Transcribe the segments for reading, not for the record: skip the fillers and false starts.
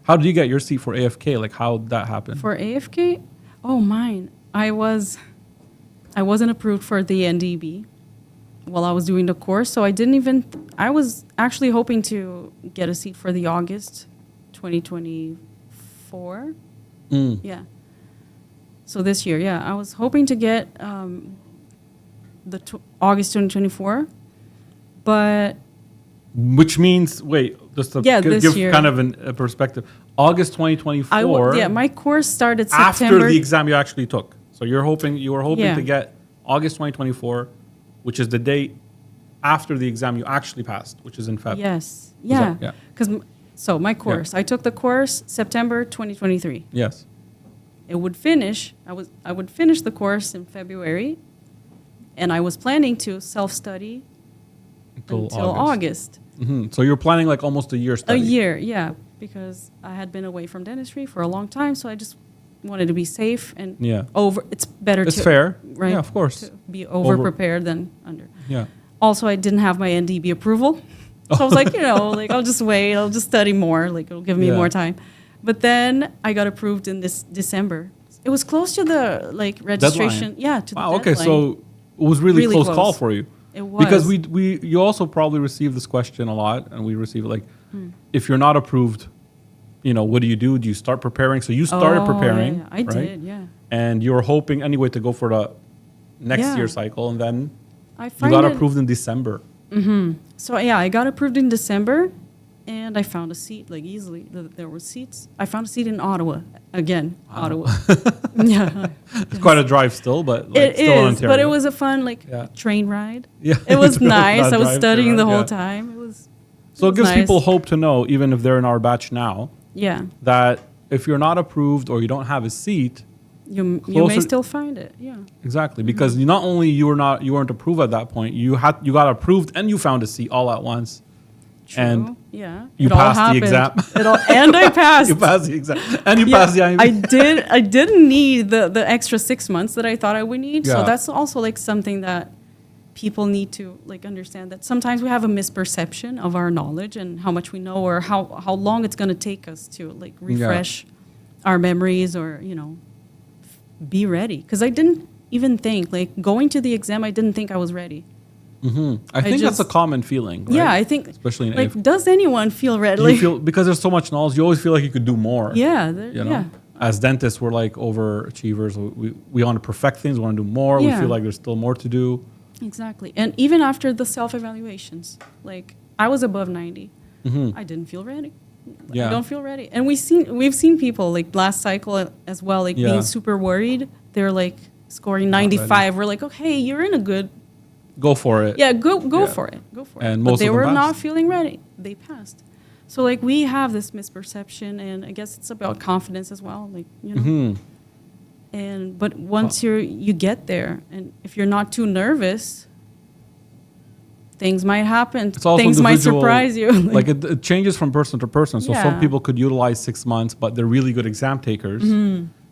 How did you get your seat for AFK? Like, how did that happen? For AFK, mine. I wasn't approved for the NDEB while I was doing the course, so I was actually hoping to get a seat for the August 2024. Yeah. So this year, I was hoping to get August 2024, but which means, wait, just to this give year. kind of a perspective. August 2024. My course started September. After the exam you actually took. So you were hoping to get August 2024, which is the date after the exam you actually passed, which is in February. Yes. Yeah. Because my course, Yeah. I took the course September 2023. Yes. It would finish. I would finish the course in February, and I was planning to self-study until August. So you're planning like almost a year study. A year, yeah, because I had been away from dentistry for a long time, so I just wanted to be safe and It's better. It's fair, right? Yeah, of course. To be over prepared than under. Yeah. Also, I didn't have my NDEB approval, so I was like, I'll just wait. I'll just study more. Like it'll give me more time. But then I got approved in this December. It was close to the registration. Deadline. Yeah, to the Okay, deadline. so it was really close call for you. It was. Because you also probably receive this question a lot, and we receive it if you're not approved, what do you do? Do you start preparing? So you started preparing. Yeah, I did, yeah. And you were hoping anyway to go for the next year cycle, and then you got approved in December. So I got approved in December, and I found a seat easily. There were seats. I found a seat in Ottawa again. Ottawa. Yeah, it's quite a drive still, but it still in is. Ontario. But it was a fun train ride. Yeah, it was nice. I was drive studying the whole yeah. time. It was. So it gives nice. people hope to know, even if they're in our batch now, that if you're not approved or you don't have a seat, you may still find it. Yeah, exactly. Because not only you weren't approved at that point, you got approved and you found a seat all at once. True. And you passed the exam. And I passed. You passed the exam. And you passed the IME. I didn't need the extra 6 months that I thought I would need. Yeah. So that's also something that people need to understand, that sometimes we have a misperception of our knowledge and how much we know, or how long it's going to take us to refresh our memories, or be ready. Because I didn't even think going to the exam, I didn't think I was ready. I think that's a common feeling, right? Yeah, I think, especially in AFK. does anyone feel ready? You feel, because there's so much knowledge, you always feel like you could do more. Yeah, As dentists, we're overachievers. We want to perfect things. We want to do more. We feel like there's still more to do. Exactly. And even after the self-evaluations, I was above 90. I didn't feel ready. I don't feel ready. And we've seen people last cycle as well, being super worried. They're scoring 95. We're okay, you're in a good. Go for it. Yeah, go for it. Go for it. And but most they of them were passed. not feeling ready. They passed. So we have this misperception, and I guess it's about confidence as well. But once you get there, and if you're not too nervous, things might happen. Things might surprise you. It changes from person to person. So some people could utilize 6 months, but they're really good exam takers.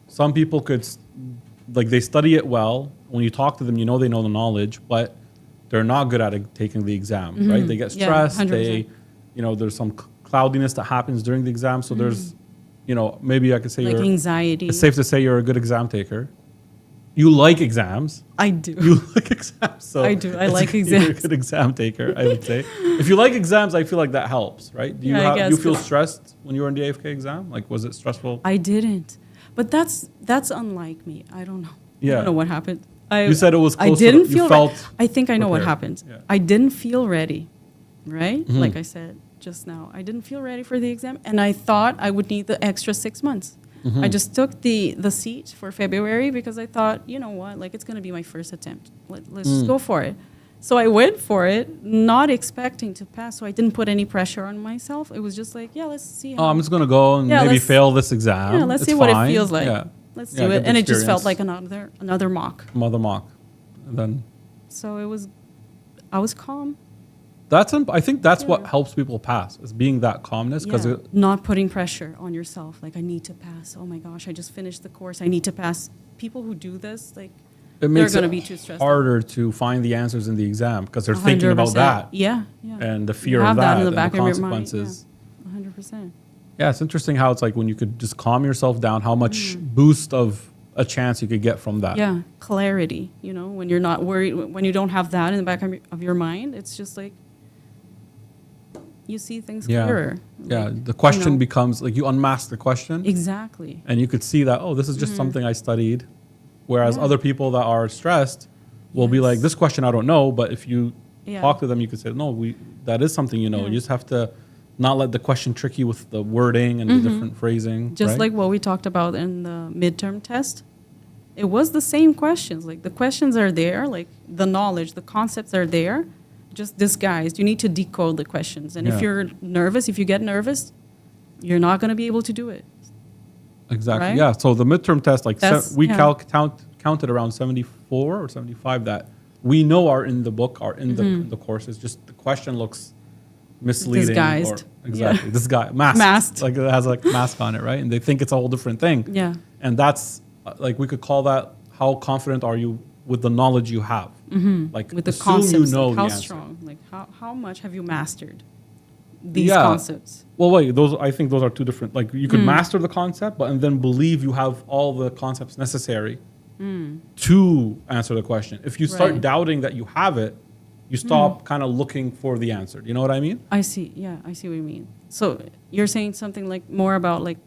Some people could, they study it well. When you talk to them, they know the knowledge, but they're not good at taking the exam, right? They get stressed. 100%. There's some cloudiness that happens during the exam. So there's, maybe I could say anxiety. It's safe to say you're a good exam taker. You like exams. I do. You like exams. So I do. I like exams. You're a good exam taker, I would say. If you like exams, I feel like that helps, right? Do you feel stressed when you were in the AFK exam? Was it stressful? I didn't. But that's unlike me. I don't know. Yeah. I don't know what happened. You said it was close. I think I know what happened. Yeah. I didn't feel ready, right? Like I said just now, I didn't feel ready for the exam, and I thought I would need the extra 6 months. I just took the seat for February because I thought, you know what, it's going to be my first attempt. Let's just go for it. So I went for it, not expecting to pass. So I didn't put any pressure on myself. It was just let's see how. I'm just going to go and maybe fail this exam. Yeah, let's see what it feels like. Yeah. Let's do it. And it just felt like another mock. Another mock. And then. So I was calm. I think that's what helps people pass, is being that calmness. Not putting pressure on yourself. I need to pass. Oh my gosh, I just finished the course. I need to pass. People who do this, it makes they're going to be too stressed. Harder to find the answers in the exam because they're thinking about that. Yeah. And the fear of that in the and back the of consequences. Your mind. Yeah. 100%. Yeah, it's interesting how it's like when you could just calm yourself down, how much boost of a chance you could get from that. Yeah, clarity, you know, when you're not worried, when you don't have that in the back of your mind, it's just like you see things clearer. Yeah, Like, the question you know, becomes like you unmask the question. Exactly. And you could see that, oh, this is just something I studied. Whereas other people that are stressed will be like, this question I don't know. But if you talk to them, you could say, no, that is something you know. You just have to not let the question trick you with the wording and the different phrasing. Just like what we talked about in the midterm test. It was the same questions. Like the questions are there, like the knowledge, the concepts are there, just disguised. You need to decode the questions. And if you're nervous, if you get nervous, you're not going to be able to do it. Exactly. Right? Yeah. So the midterm test, like we yeah. counted around 74 or 75 that we know are in the book, are in the courses. Just the question looks misleading. Disguised. Exactly. This guy masked. Like it has like mask on it, right? And they think it's a whole different thing. Yeah. And that's like we could call that how confident are you with the knowledge you have? Like With the assume concepts, you know like how the answer. strong, like how much have you mastered these concepts? Well, wait, I think those are two different. Like you could master the concept, but and then believe you have all the concepts necessary to answer the question. If you start doubting that you have it, you stop kind of looking for the answer. You know what I mean? I see. Yeah, I see what you mean. So you're saying something like more about like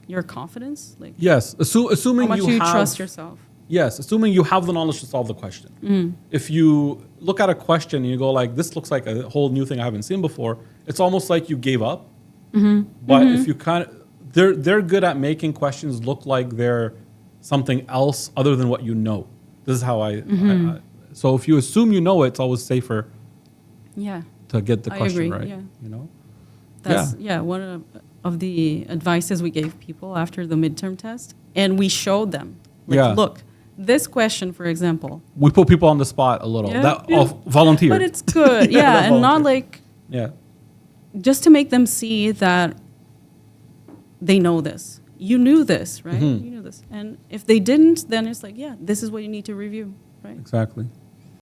your confidence, like Yes, assuming how much you you have, trust yourself. Yes, assuming you have the knowledge to solve the question. If you look at a question and you go like, this looks like a whole new thing I haven't seen before, it's almost like you gave up. But if you kind of, they're good at making questions look like they're something else other than what you know. This is how so if you assume you know it, it's always safer Yeah. to get the I question agree, right. yeah. You know? That's one of the advices we gave people after the midterm test, and we showed them. Like, look, this question, for example. We put people on the spot a little. Volunteer. But it's good, and not like just to make them see that they know this. You knew this, right? You knew this, and if they didn't, then it's like, this is what you need to review, right? Exactly.